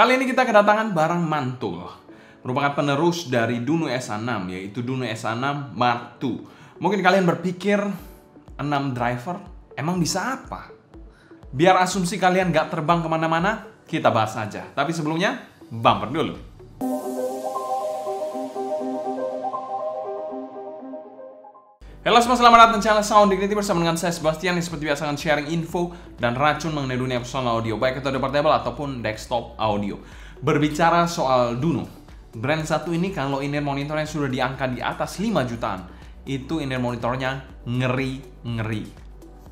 Kali ini kita kedatangan barang mantul, merupakan penerus dari Duno SA6, yaitu Duno SA6 Mark II. Mungkin kalian berpikir 6 driver emang bisa apa? Biar asumsi kalian gak terbang kemana-mana, kita bahas aja. Tapi sebelumnya, bumper dulu. Halo semua, selamat datang di channel Sound Dignity bersama dengan saya Sebastian yang seperti biasa akan sharing info dan racun mengenai dunia personal audio, baik itu audio portable ataupun desktop audio. Berbicara soal Duno, brand satu ini kalau in-ear monitornya sudah diangkat di atas 5 jutaan, itu in-ear monitornya ngeri-ngeri.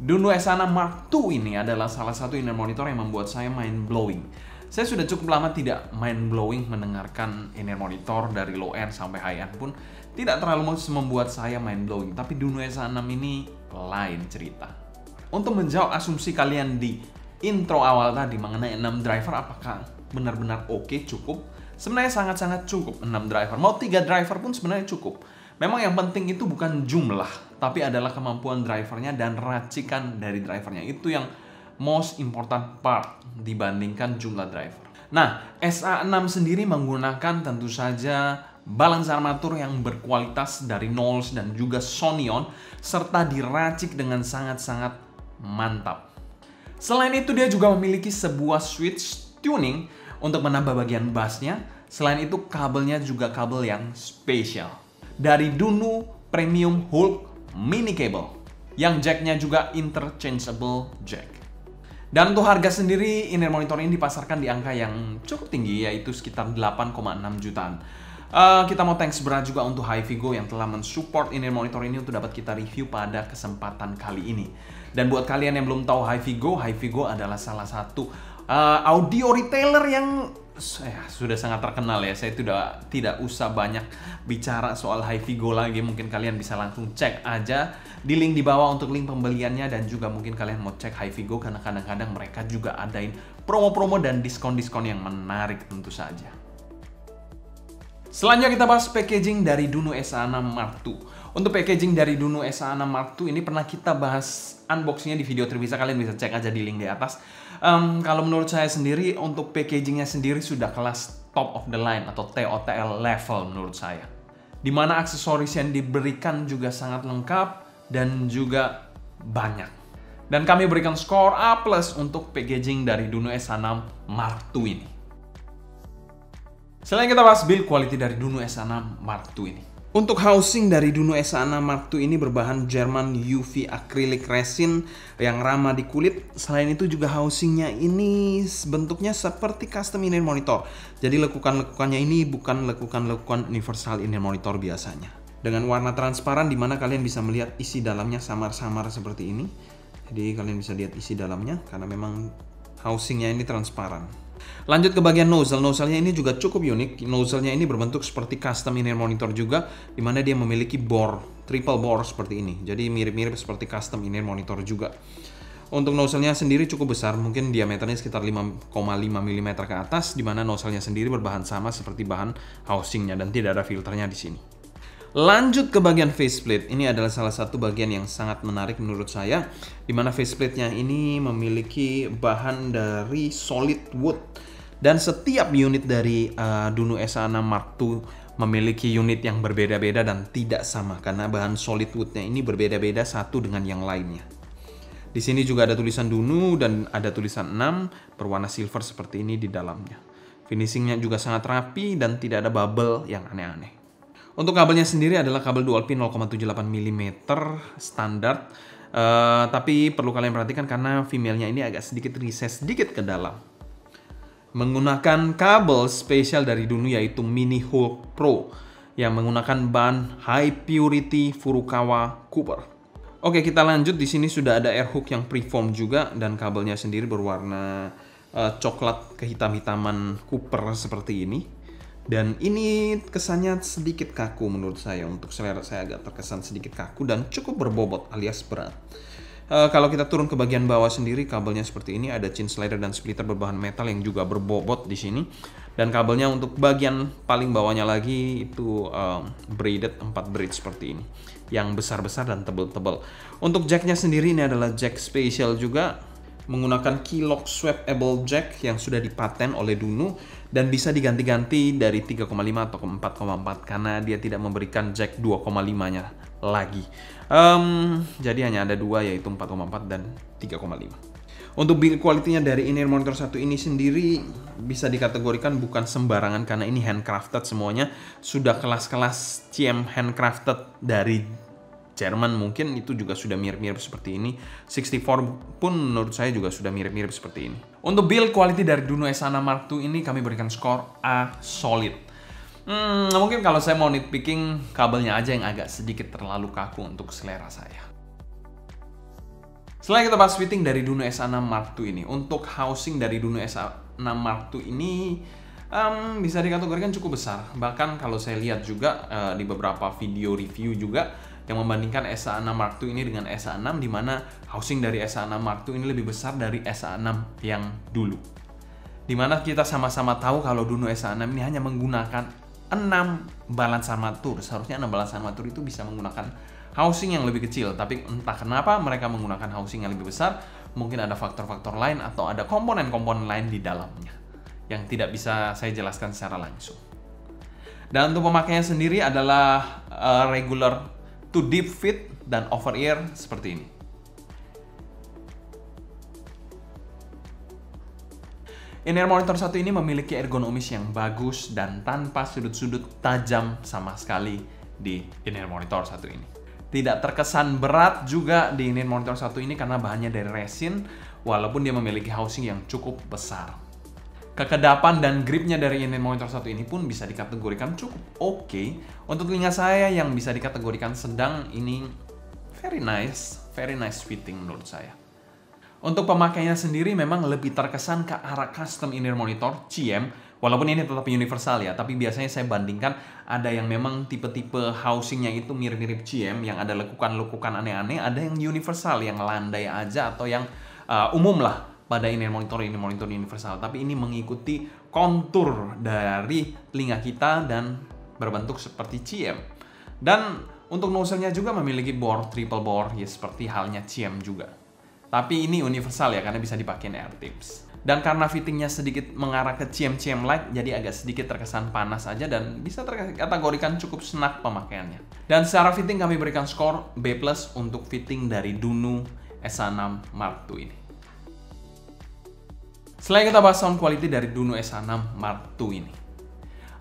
Duno SA6 Mark II ini adalah salah satu in-ear monitor yang membuat saya mind-blowing. Saya sudah cukup lama tidak mind-blowing mendengarkan in-ear monitor dari low-end sampai high-end pun tidak terlalu membuat saya mind-blowing. Tapi Duno SA6 ini lain cerita. Untuk menjawab asumsi kalian di intro awal tadi mengenai 6 driver apakah benar-benar oke, cukup? Sebenarnya sangat-sangat cukup 6 driver. Mau 3 driver pun sebenarnya cukup. Memang yang penting itu bukan jumlah, tapi adalah kemampuan drivernya dan racikan dari drivernya. Itu yang most important part dibandingkan jumlah driver. Nah, SA6 sendiri menggunakan tentu saja balance armatur yang berkualitas dari Knowles dan juga Sonion, serta diracik dengan sangat-sangat mantap. Selain itu dia juga memiliki sebuah switch tuning untuk menambah bagian bassnya. Selain itu kabelnya juga kabel yang spesial dari Duno Premium Hulk Mini Cable, yang jacknya juga interchangeable jack. Dan untuk harga sendiri, in-ear monitor ini dipasarkan di angka yang cukup tinggi, yaitu sekitar 8,6 jutaan. Kita mau thanks berat juga untuk HiFiGo yang telah mensupport in-ear monitor ini untuk dapat kita review pada kesempatan kali ini. Dan buat kalian yang belum tahu HiFiGo adalah salah satu audio retailer yang sudah sangat terkenal ya. Saya tidak usah banyak bicara soal HiFiGo lagi. Mungkin kalian bisa langsung cek aja di link di bawah untuk link pembeliannya, dan juga mungkin kalian mau cek HiFiGo karena kadang-kadang mereka juga adain promo-promo dan diskon-diskon yang menarik tentu saja. Selanjutnya kita bahas packaging dari Duno SA6 Mark II. Untuk packaging dari Duno SA6 Mark II ini pernah kita bahas unboxingnya di video terpisah, kalian bisa cek aja di link di atas. Kalau menurut saya sendiri, untuk packagingnya sendiri sudah kelas top of the line atau TOTL level menurut saya. Dimana aksesoris yang diberikan juga sangat lengkap dan juga banyak. Dan kami berikan skor A+ untuk packaging dari Duno SA6 Mark II ini. Selain kita bahas build quality dari Duno SA6 Mark II ini. Untuk housing dari Duno SA6 Mark II ini berbahan German UV acrylic resin yang ramah di kulit. Selain itu juga housingnya ini bentuknya seperti custom in-ear monitor. Jadi lekukan-lekukannya ini bukan lekukan-lekukan universal in-ear monitor biasanya. Dengan warna transparan dimana kalian bisa melihat isi dalamnya samar-samar seperti ini. Jadi kalian bisa lihat isi dalamnya karena memang housingnya ini transparan. Lanjut ke bagian nozzle. Nozzle-nya ini juga cukup unik. Nozzle-nya ini berbentuk seperti custom in-ear monitor juga, dimana dia memiliki bore, triple bore seperti ini. Jadi mirip-mirip seperti custom in-ear monitor juga. Untuk nozzle-nya sendiri cukup besar, mungkin diameternya sekitar 5,5 mm ke atas, dimana nozzle-nya sendiri berbahan sama seperti bahan housing-nya dan tidak ada filternya di sini. Lanjut ke bagian faceplate. Ini adalah salah satu bagian yang sangat menarik menurut saya, di mana faceplate-nya ini memiliki bahan dari solid wood. Dan setiap unit dari Duno SA6 Mark II memiliki unit yang berbeda-beda dan tidak sama karena bahan solid wood-nya ini berbeda-beda satu dengan yang lainnya. Di sini juga ada tulisan Duno dan ada tulisan 6 berwarna silver seperti ini di dalamnya. Finishingnya juga sangat rapi dan tidak ada bubble yang aneh-aneh. Untuk kabelnya sendiri adalah kabel dual pin 0,78 mm standar, tapi perlu kalian perhatikan karena female-nya ini agak sedikit recess sedikit ke dalam. Menggunakan kabel spesial dari Duno yaitu Mini Hulk Pro yang menggunakan bahan high purity Furukawa Copper. Oke, kita lanjut. Di sini sudah ada air hook yang preform juga dan kabelnya sendiri berwarna coklat kehitam-hitaman copper seperti ini. Dan ini kesannya sedikit kaku menurut saya. Untuk selera saya agak terkesan sedikit kaku dan cukup berbobot alias berat. Kalau kita turun ke bagian bawah sendiri, kabelnya seperti ini. Ada chin slider dan splitter berbahan metal yang juga berbobot di sini. Dan kabelnya untuk bagian paling bawahnya lagi itu braided 4 braid seperti ini, yang besar-besar dan tebal-tebal. Untuk jacknya sendiri ini adalah jack spesial juga. menggunakan keylog swappable jack yang sudah dipaten oleh Dunu dan bisa diganti-ganti dari 3,5 atau 4,4 karena dia tidak memberikan jack 2,5-nya lagi. Jadi hanya ada dua, yaitu 4,4 dan 3,5. Untuk build quality-nya dari in-ear monitor satu ini sendiri bisa dikategorikan bukan sembarangan karena ini handcrafted semuanya. Sudah kelas-kelas CM handcrafted dari Jerman, mungkin itu juga sudah mirip-mirip seperti ini. 64 pun menurut saya juga sudah mirip-mirip seperti ini. Untuk build quality dari Dunu S6 Mark II ini kami berikan skor A solid. Mungkin kalau saya mau nitpicking, kabelnya aja yang agak sedikit terlalu kaku untuk selera saya. Setelah kita bahas fitting dari Dunu S6 Mark II ini, untuk housing dari Dunu S6 Mark II ini bisa dikategorikan cukup besar. Bahkan kalau saya lihat juga di beberapa video review juga yang membandingkan S6 Mark II ini dengan S6, di mana housing dari S6 Mark II ini lebih besar dari S6 yang dulu. Di mana kita sama-sama tahu kalau Dunu S6 ini hanya menggunakan 6 balance armatur. Seharusnya 6 balance armatur itu bisa menggunakan housing yang lebih kecil, tapi entah kenapa mereka menggunakan housing yang lebih besar. Mungkin ada faktor-faktor lain atau ada komponen-komponen lain di dalamnya yang tidak bisa saya jelaskan secara langsung. Dan untuk pemakaiannya sendiri adalah regular to deep fit dan over ear seperti ini. In-ear monitor satu ini memiliki ergonomis yang bagus dan tanpa sudut-sudut tajam sama sekali di in-ear monitor satu ini. Tidak terkesan berat juga di in-ear monitor satu ini karena bahannya dari resin, walaupun dia memiliki housing yang cukup besar. Kekedapan dan gripnya dari in-ear monitor satu ini pun bisa dikategorikan cukup oke. Untuk telinga saya yang bisa dikategorikan sedang, ini very nice fitting menurut saya. Untuk pemakaiannya sendiri memang lebih terkesan ke arah custom in-ear monitor CM, walaupun ini tetap universal ya, tapi biasanya saya bandingkan ada yang memang tipe-tipe housingnya itu mirip-mirip CM, yang ada lekukan-lekukan aneh-aneh, ada yang universal, yang landai aja atau yang umum lah pada in-ear monitor ini, monitor universal. Tapi ini mengikuti kontur dari telinga kita dan berbentuk seperti CM. Dan untuk nozzle-nya juga memiliki bore triple bore, ya seperti halnya CM juga. Tapi ini universal ya, karena bisa dipakai air tips. Dan karena fittingnya sedikit mengarah ke CM-CM light, jadi agak sedikit terkesan panas aja dan bisa terkategorikan cukup snack pemakaiannya. Dan secara fitting kami berikan skor B+ untuk fitting dari Dunu S6 Mark II ini. Setelah kita bahas sound quality dari Dunu S6 Mark II ini.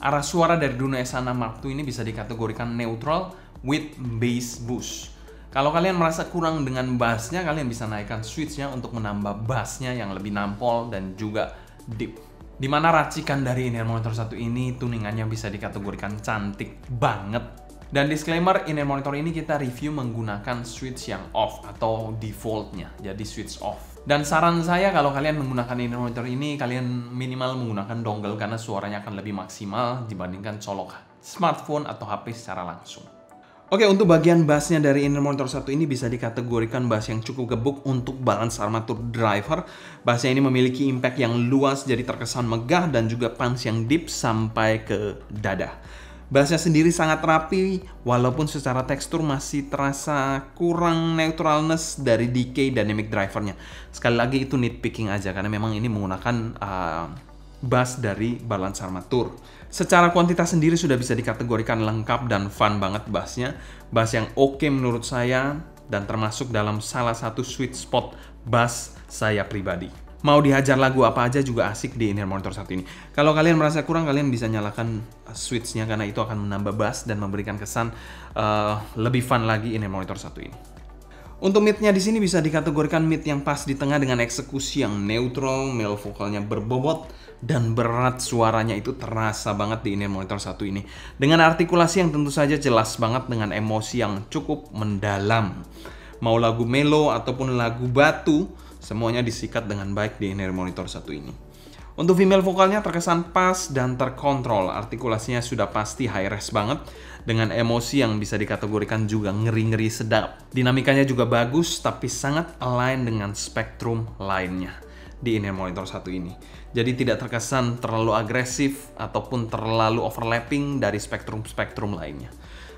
Arah suara dari Dunu S6 Mark II ini bisa dikategorikan neutral with bass boost. Kalau kalian merasa kurang dengan bassnya, kalian bisa naikkan switch-nya untuk menambah bassnya yang lebih nampol dan juga deep. Dimana racikan dari in-ear monitor satu ini, tuningannya bisa dikategorikan cantik banget. Dan disclaimer, in-ear monitor ini kita review menggunakan switch yang off atau defaultnya, jadi switch off. Dan saran saya kalau kalian menggunakan in-ear monitor ini, kalian minimal menggunakan dongle karena suaranya akan lebih maksimal dibandingkan colok smartphone atau HP secara langsung. Oke, untuk bagian bassnya dari in-ear monitor satu ini bisa dikategorikan bass yang cukup gebuk untuk balance armatur driver. Bassnya ini memiliki impact yang luas, jadi terkesan megah dan juga punch yang deep sampai ke dada. Bassnya sendiri sangat rapi, walaupun secara tekstur masih terasa kurang neutralness dari decay dynamic drivernya. Sekali lagi itu nitpicking aja, karena memang ini menggunakan bass dari balance armatur. Secara kuantitas sendiri sudah bisa dikategorikan lengkap dan fun banget bassnya. Bass yang oke menurut saya, dan termasuk dalam salah satu sweet spot bass saya pribadi. Mau dihajar lagu apa aja juga asik di in-ear monitor satu ini. Kalau kalian merasa kurang, kalian bisa nyalakan switch-nya karena itu akan menambah bass dan memberikan kesan lebih fun lagi in-ear monitor satu ini. Untuk mid-nya di sini bisa dikategorikan mid yang pas di tengah dengan eksekusi yang neutral, male vokalnya berbobot dan berat, suaranya itu terasa banget di in-ear monitor satu ini. Dengan artikulasi yang tentu saja jelas banget dengan emosi yang cukup mendalam. Mau lagu mellow ataupun lagu batu, semuanya disikat dengan baik di in-ear monitor satu ini. Untuk female vokalnya terkesan pas dan terkontrol, artikulasinya sudah pasti high res banget, dengan emosi yang bisa dikategorikan juga ngeri-ngeri sedap. Dinamikanya juga bagus, tapi sangat align dengan spektrum lainnya di in-ear monitor satu ini. Jadi tidak terkesan terlalu agresif ataupun terlalu overlapping dari spektrum-spektrum lainnya.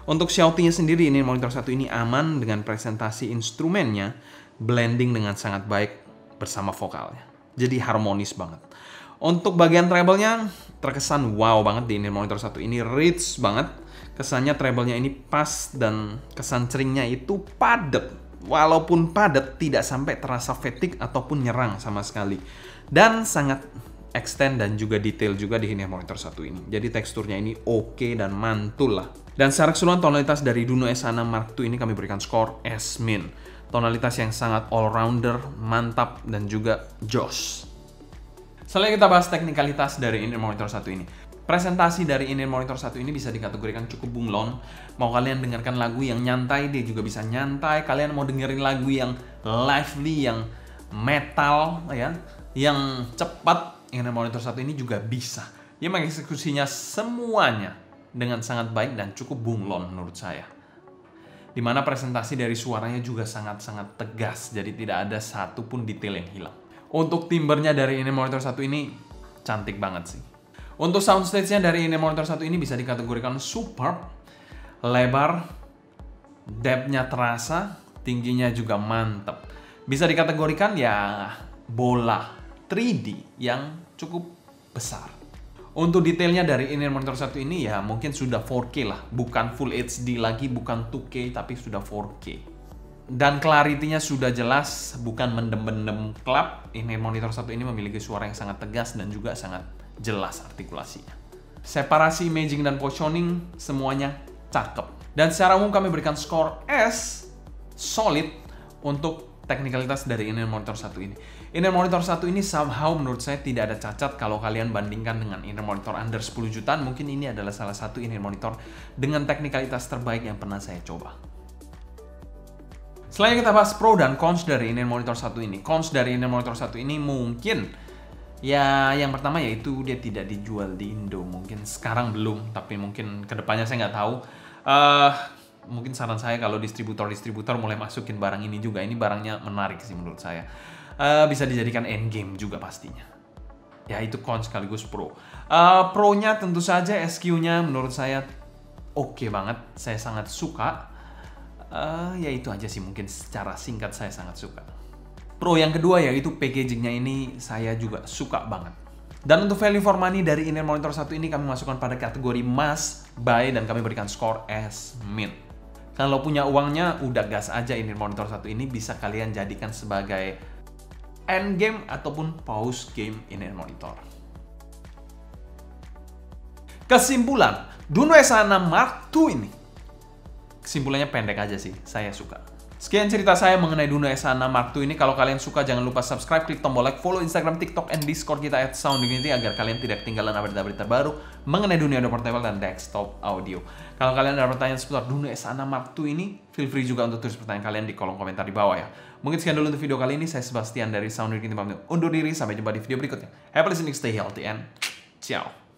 Untuk shoutingnya sendiri, in-ear monitor satu ini aman dengan presentasi instrumennya, blending dengan sangat baik bersama vokalnya. Jadi harmonis banget. Untuk bagian treble-nya terkesan wow banget di Inner Monitor 1 ini, rich banget. Kesannya treble-nya ini pas dan kesan ceringnya itu padat. Walaupun padat tidak sampai terasa fatigue ataupun nyerang sama sekali. Dan sangat extend dan juga detail juga di Inner Monitor 1 ini. Jadi teksturnya ini oke dan mantul lah. Dan secara keseluruhan tonalitas dari Duno S6 Mark II ini kami berikan skor S-. Tonalitas yang sangat all-rounder, mantap, dan juga joss. Selanjutnya kita bahas teknikalitas dari Inner Monitor 1 ini. Presentasi dari Inner Monitor 1 ini bisa dikategorikan cukup bunglon. Mau kalian dengarkan lagu yang nyantai, dia juga bisa nyantai. Kalian mau dengerin lagu yang lively, yang metal, ya, yang cepat, Inner Monitor 1 ini juga bisa. Dia mengeksekusinya semuanya dengan sangat baik dan cukup bunglon menurut saya. Dimana presentasi dari suaranya juga sangat-sangat tegas, jadi tidak ada satupun detail yang hilang. Untuk timbernya dari Inner Monitor 1 ini cantik banget sih. Untuk soundstage-nya dari Inner Monitor 1 ini bisa dikategorikan superb, lebar, depth-nya terasa, tingginya juga mantep. Bisa dikategorikan ya bola 3D yang cukup besar. Untuk detailnya dari Inner Monitor 1 ini ya mungkin sudah 4K lah, bukan Full HD lagi, bukan 2K, tapi sudah 4K. Dan clarity-nya sudah jelas, bukan mendem-mendem klap. Inner Monitor 1 ini memiliki suara yang sangat tegas dan juga sangat jelas artikulasinya. Separasi imaging dan positioning semuanya cakep. Dan secara umum kami berikan skor S, solid, untuk teknikalitas dari Inner Monitor 1 ini. Inner Monitor 1 ini somehow menurut saya tidak ada cacat kalau kalian bandingkan dengan Inner Monitor under 10 jutaan. Mungkin ini adalah salah satu Inner Monitor dengan teknikalitas terbaik yang pernah saya coba. Selanjutnya kita bahas pro dan cons dari Inner Monitor 1 ini. Cons dari Inner Monitor 1 ini mungkin ya yang pertama yaitu dia tidak dijual di Indo. Mungkin sekarang belum, tapi mungkin kedepannya saya nggak tahu. Mungkin saran saya kalau distributor mulai masukin barang ini juga. Ini barangnya menarik sih menurut saya. Bisa dijadikan endgame juga pastinya. Ya itu cons sekaligus pro. Pro-nya tentu saja SQ-nya menurut saya oke banget. Saya sangat suka. Ya itu aja sih mungkin secara singkat saya sangat suka. Pro yang kedua yaitu packagingnya ini saya juga suka banget. Dan untuk value for money dari Inner Monitor 1 ini kami masukkan pada kategori must buy dan kami berikan skor S-. Kalau punya uangnya udah gas aja Inner Monitor 1 ini bisa kalian jadikan sebagai end game ataupun pause game Inner Monitor. Kesimpulan, Duno S6 Mark II ini kesimpulannya pendek aja sih, saya suka. Sekian cerita saya mengenai Duno S6 Mark II ini. Kalau kalian suka, jangan lupa subscribe, klik tombol like, follow Instagram, TikTok, and Discord kita @sounddignity agar kalian tidak ketinggalan update-update terbaru mengenai dunia audio portable dan desktop audio. Kalau kalian ada pertanyaan seputar Duno S6 Mark II ini, feel free juga untuk tulis pertanyaan kalian di kolom komentar di bawah ya. Mungkin sekian dulu untuk video kali ini. Saya Sebastian dari Sounddignity undur diri. Sampai jumpa di video berikutnya. Happy listening, stay healthy, and ciao.